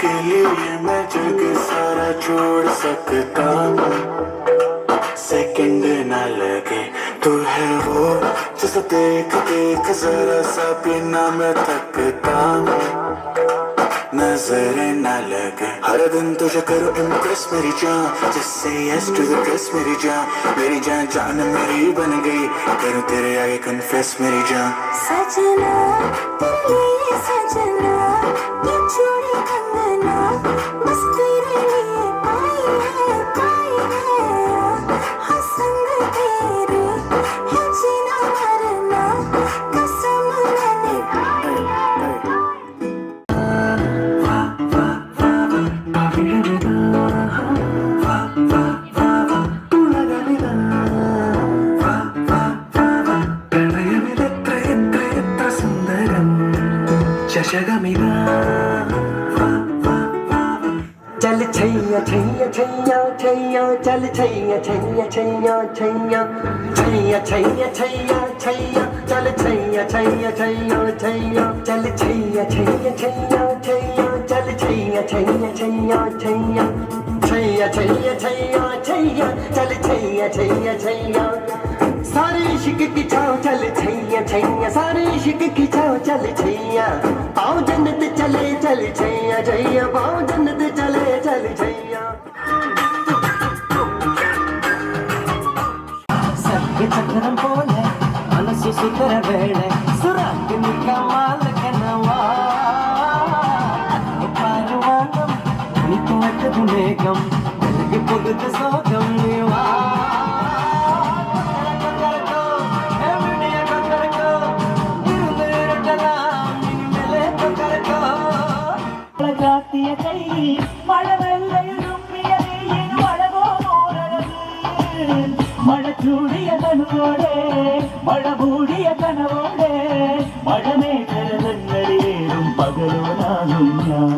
उसके लिए मैं जग सारा छोड़ सकता हूँ, सेकंड ना लगे तू है वो जिसे देख देख जरा सा बिना मैं थकता हूँ, नजर न लगे हर दिन तुझे करो इम्प्रेस मेरी जान, जिससे यस टू द ड्रेस मेरी जान जान मेरी बन गई, करूँ तेरे आगे कन्फेस मेरी जान। सजना तेरे सजना ये चूड़ी कंगना बस तेरे लिए पाई है हाँ संग तेरे है जीना मरना कसम मैंने चल छैया छैया छैया छैया चल छैया छैया छैया छैया छैया छैया छैया छैया चल छैया छैया छैया छैया चल छैया छैया छैया छैया चल छैया छैया छैया छैया छैया छैया छैया छैया चल छैया छैया छैया सारे इश्क की छाव चल छैया छैया सारे इश्क की छाव चल छैया पाओ जन्नत चले चल छैया छैया पाओ जन्नत चले चल छैया सत्य चक्രം പോലെ മനസ്സു സുന്ദരവേള സുരാഗിനിക മാലകനവാ പാരുവാനം നിനക്ക് വട്ടതു മേഘം വെളുകി പൊതുത സോകം നീവാ മഴച്ചൂടിയ കണ്ണോടെ മഴ മൂടിയ കനവോടെ മഴമേഖലകളിലേറും പകലോനാകും ഞാൻ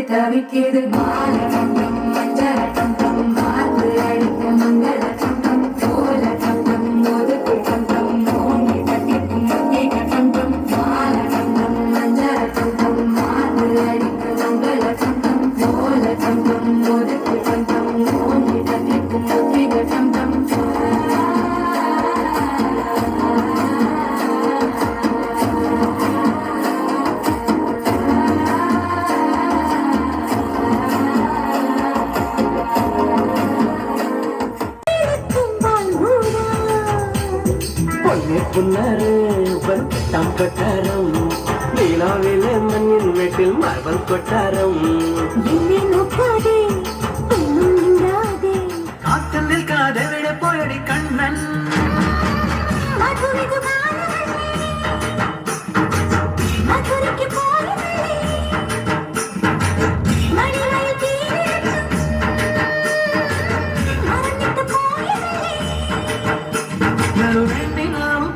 தவிக்கிது மாலை கண்டம் மஞ்சள் கண்டம் மார்பு அடிக்க மங்கள கண்டம் போல கண்டம் முதுகு கண்டம் ஓங்கி கட்டிக்கும் முக்கிய கண்டம் மாலை கண்டம் மஞ்சள் கண்டம் மார்பு அடிக்க மங்கள கண்டம் போல கண்டம் முதுகு கண்டம் ஓங்கி கட்டிக்கும் முக்கிய கண்டம் കൊട്ടാരം നീലാവിലെ മഞ്ഞിൻ വീട്ടിൽ മാർബൽ കൊട്ടാരം കാറ്റിൽ നിൽക്കാതെ എവിടെ പോയടി കണ്ണൻ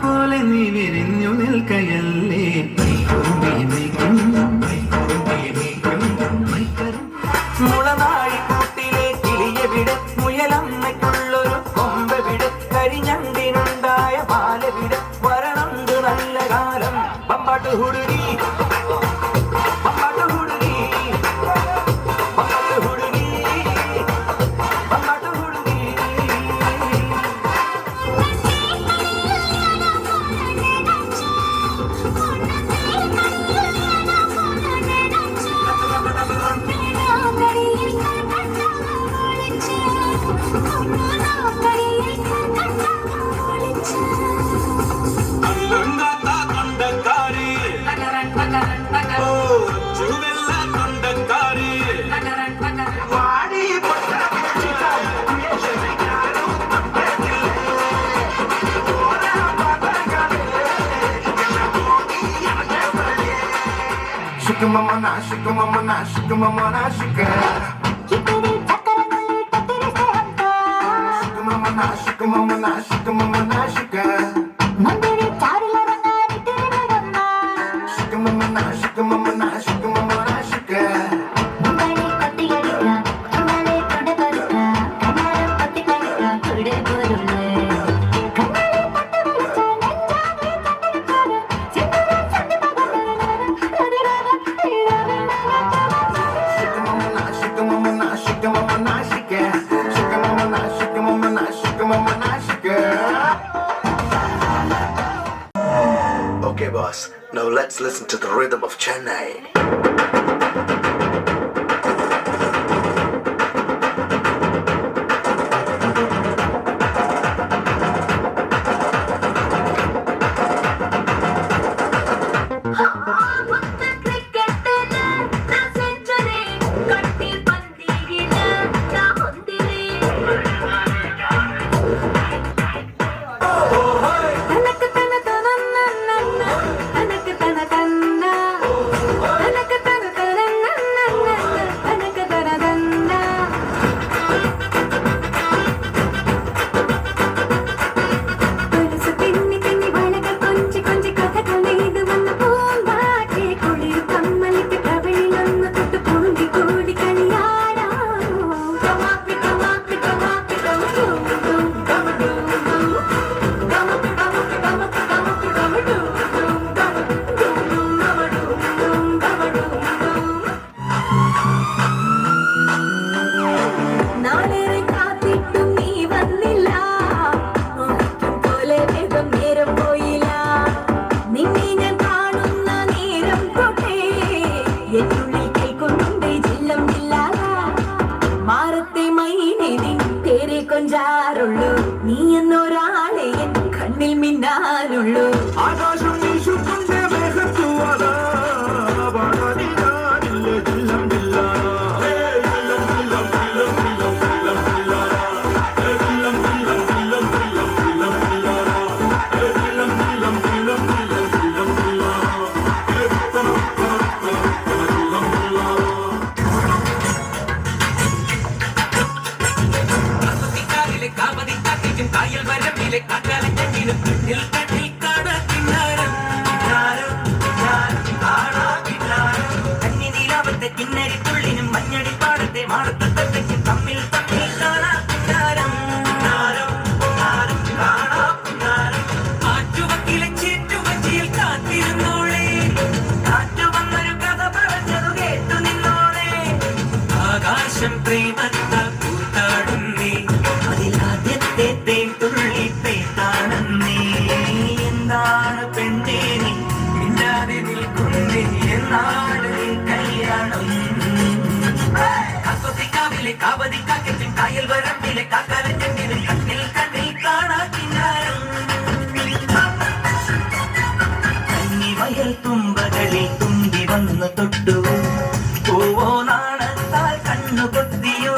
പോലെ നീ വിരിഞ്ഞു നിൽക്കയല്ലേ മുളനാഴി കൂട്ടിലെ കിളിയെവിടെ മുയലമ്മയ്ക്കുള്ളൊരു കൊമ്പെവിടെ കരിഞ്ഞണ്ടിനുണ്ടായ പാലവിടെ വരണുണ്ട് നല്ല കാലം Pampatt ഹുടുരി Pampatt ഹുടുരി Pampatt ഹുടുരി Pampatt ഹുടുരി Shika mama na shika mama na shika shika mama na shika mama na shika mama na shika mandiri charila ranga shika mama നാശിക്ക് mama നാശിക്ക് mama നാശിക്ക് Okay, boss. Now let's listen to the rhythm of Chennai. കൊഞ്ചാറുള്ളൂ നീ എന്നൊരാളെ N കണ്ണിൽ മിന്നാനുള്ളൂ ആകാശം വീശുകൊണ്ടേ മേഘത്തൂവാതാ പാടാനില്ല ജില്ലം ജില്ലാനാ പ്രേമത്താൽ കൂത്താടുന്നേ അതിലാദ്യത്തെ തേൻ തുള്ളി പെയ്ത്താണെന്നേ എന്താണ് പെണ്ണേ നീ മിണ്ടാതെ നിൽക്കുന്നേ എന്നാണ് നീ കല്യാണം കാക്കൊത്തിക്കാവിലെ കാവതിക്കാക്കത്തിൻ കായൽ വരമ്പിലെ കാക്കാലച്ചെണ്ടിലെ കണ്ണിൽ കണ്ണിൽ കാണാ കിന്നാരം കന്നി വയൽ തുമ്പകളിൽ തുമ്പി വന്ന് തൊട്ടു പൂവോ നാണത്താൽ കണ്ണു കൊത്തിയോ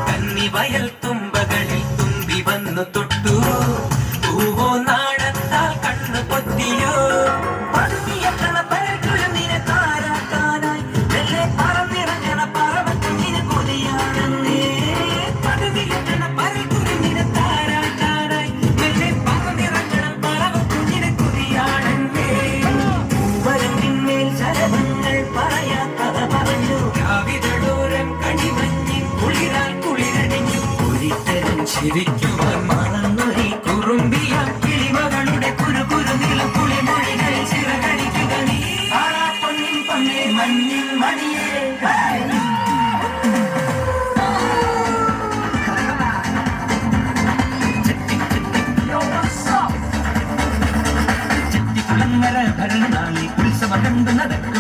കന്നി വയൽ തുമ്പകളിൽ തുമ്പി വന്നു തൊട്ടു പൂവോ നാണത്താൽ കണ്ണു കൊത്തിയോ പതുങ്ങിയെത്തണ പരക്കുഴന്നിനെ താരാട്ടാനായി വെള്ളെ പറന്നിറങ്ങണ പറവക്കുഞ്ഞിന് കൊതിയാണെന്നേ പതുങ്ങിയെത്തണ പരക്കുഴന്നിനെ താരാട്ടാനായി വെള്ളെ പറന്നിറങ്ങണ പറവക്കുഞ്ഞിന് കൊതിയാണെന്നേ പൂവരമ്പിന്മേൽ ശരഭങ്ങൾ പറയാത്തത പറഞ്ഞു കാവിതടോരം കണിമഞ്ഞിൻ കുളിരാൽ കുളിരണിഞ്ഞു കുളിത്തരം ചിരിക്കുവാൻ മറന്നൊരി കുറുമ്പിയ കിളിമകളുടെ കുരു നീളം കുളിമൊഴികൾ ചിറകടിക്കുക നീ ആളാ പൊന്നിൻ പൊന്നേ മഞ്ഞിൻ മണിയേ ഭരണനാളി ഉത്സവ കണ്ടു നടക്കും